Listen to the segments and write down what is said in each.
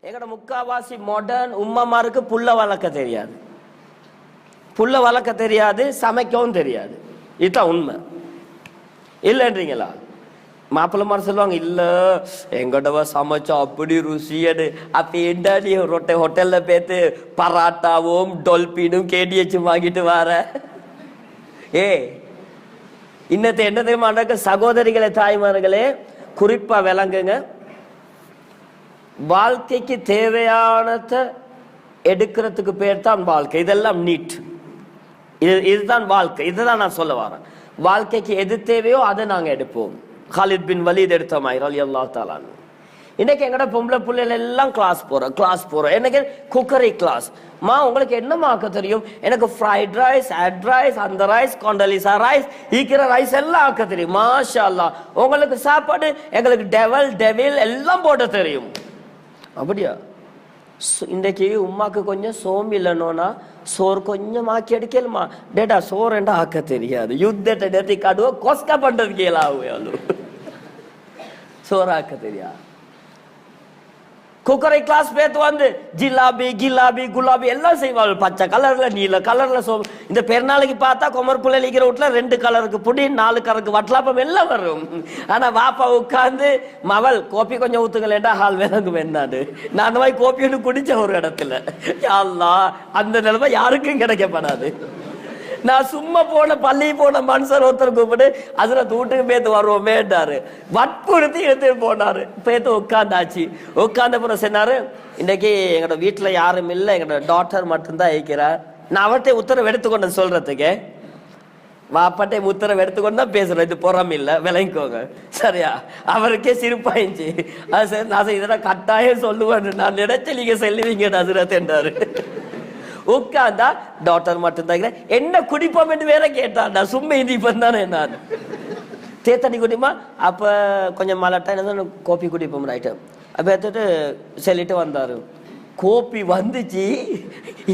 எங்கட முக்காவாசி மாடர்ன் உம்மமாருக்கு புல்ல வளர்க்க தெரியாது, புல்ல வளர்க்க தெரியாது, சமைக்கவும் தெரியாது. இதுதான் உண்மை இல்லைன்றீங்களா? மாப்பிள்ளமார் சொல்லுவாங்க, இல்ல எங்கடவ சமைச்சா அப்படி ருசியடு. அப்ப என்ன நீ ஹோட்டல்ல பேத்து பராட்டாவும் டொல்பினும் கேடியச்சும் வாங்கிட்டு வர? இன்னத்தை என்ன தெரியுமா? சகோதரிகளே, தாய்மார்களே, குறிப்பா விளங்குங்க. வாழ்க்கைக்கு தேவையானத எடுக்கிறதுக்கு பேர் தான் வாழ்க்கை. இதெல்லாம் நீட். இதுதான் வாழ்க்கை. இதுதான் நான் சொல்ல வரேன். வாழ்க்கைக்கு எது தேவையோ அதை நாங்க எடுப்போம். காலித் பின் வலீத் எடுத்த மாதிரி ரலியல்லாஹு தஆலா. இன்னைக்கு எங்கட பொம்பளை பிள்ளைகள் எல்லாம் கிளாஸ் போறோம். எனக்கு குக்கரி கிளாஸ். மா உங்களுக்கு என்னமா ஆக்க தெரியும்? எனக்கு ஃப்ரைட் ரைஸ், ஆட் ரைஸ், அந்த ரைஸ், கொண்டலிசா ரைஸ், ஈக்கிற ரைஸ் எல்லாம் ஆக்க தெரியும். மாஷா அல்லாஹ். உங்களுக்கு சாப்பாடு எங்களுக்கு டெவில் எல்லாம் போட தெரியும். அப்படியா? இன்றைக்கு உமாக்கு கொஞ்சம் சோம்பு இல்லைனோனா சோறு கொஞ்சம் ஆக்கி எடுக்கலுமா? டேடா சோறு என்ன ஆக்க தெரியாது, யுத்தத்தை நேர்த்தி காடுவோம், கொஸ்கா பண்றது கேளாவு, சோறு ஆக்க தெரியாது. குக்கரை கிளாஸ் பேத்து வந்து ஜிலாபி கிலாபி குலாபி எல்லாம் செய்வாள். பச்சை கலர்ல, நீல கலர்ல. இந்த பெருநாளைக்கு பார்த்தா கொமர் புள்ளை இருக்கிற வீட்டுல 2 கலருக்கு புடி, 4 கலருக்கு வட்டலாப்பம் எல்லாம் வரும். ஆனா வாப்பா உட்காந்து மவள் கோப்பி கொஞ்சம் ஊத்துங்களேண்டா ஹால் வேலங்கு வேண்டாடு. நான் அந்த மாதிரி கோப்பி ஒன்று குடிச்ச ஒரு இடத்துல. அல்லாஹ், அந்த நிலைமை யாருக்கும் கிடைக்கப்படாது. நான் சும்மா பள்ளி போன மனுஷன் ஒருத்தர் கூப்பிட்டு அதுல வீட்டுக்கு பேத்து வருவோம் வேண்டாரு. வற்புறுத்தி எடுத்துட்டு போனாரு. பேத்து உட்காந்தாச்சு. உட்காந்த அப்புறம் சொன்னாரு, இன்னைக்கு எங்களோட வீட்டுல யாரும் இல்லை, எங்களோட டாக்டர் மட்டும்தான் இருக்கிறார். நான் அவர்கிட்ட உத்தரவு எடுத்துக்கொண்டு சொல்றதுக்கு, வாப்பாட்டை உத்தரவு எடுத்துக்கொண்டு தான் பேசுறேன். இது புறம் இல்லை, விளங்கிக்கோங்க, சரியா? அவருக்கே சிரிப்பாயிச்சு. அது சரி, நான் இதெல்லாம் கட்டாயம் சொல்லுவேன், நான் நினைச்ச நீங்க சொல்லுவீங்க நசுரத் என்றாரு. உட்காந்தா டாக்டர் மட்டும் என்ன குடிப்போம் என்று வேற கேட்டான். சும்மா இந்திப்பன் தானே நான். தேத்தண்ணி குடிமா? அப்ப கொஞ்சம் மலட்டா என்ன கோப்பி குடிப்போம் ரைட்டு. அப்ப எடுத்துட்டு சொல்லிட்டு வந்தாரு. கோப்பி வந்துச்சு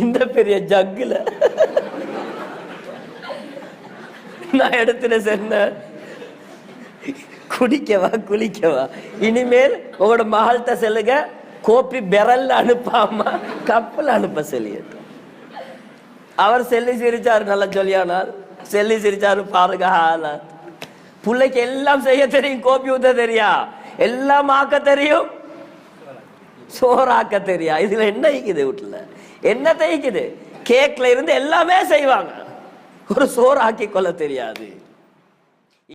இந்த பெரிய ஜக்குல. நான் எடுத்துட்டு சொன்னேன், குடிக்கவா குளிக்கவா? இனிமேல் உங்களோட மகள்கிட்ட சொல்லுங்க, கோப்பி பெரல்ல அனுப்பாம கப்பல் அனுப்ப சொல்லிய. அவர் செல்லி சிரிச்சாரு, நல்லா சொல்லியானார். செல்லி சிரிச்சாரு, பாருங்க ஆளா. பிள்ளைக்கு எல்லாம் செய்ய தெரியும், கோப்பி ஊத்த தெரியா, எல்லாம் ஆக்க தெரியும், சோறாக்க தெரியா. இதுல என்ன தைக்குது? வீட்டுல என்ன தைக்குது? கேக்ல இருந்து எல்லாமே செய்வாங்க, ஒரு சோறு ஆக்கி கொள்ள தெரியாது.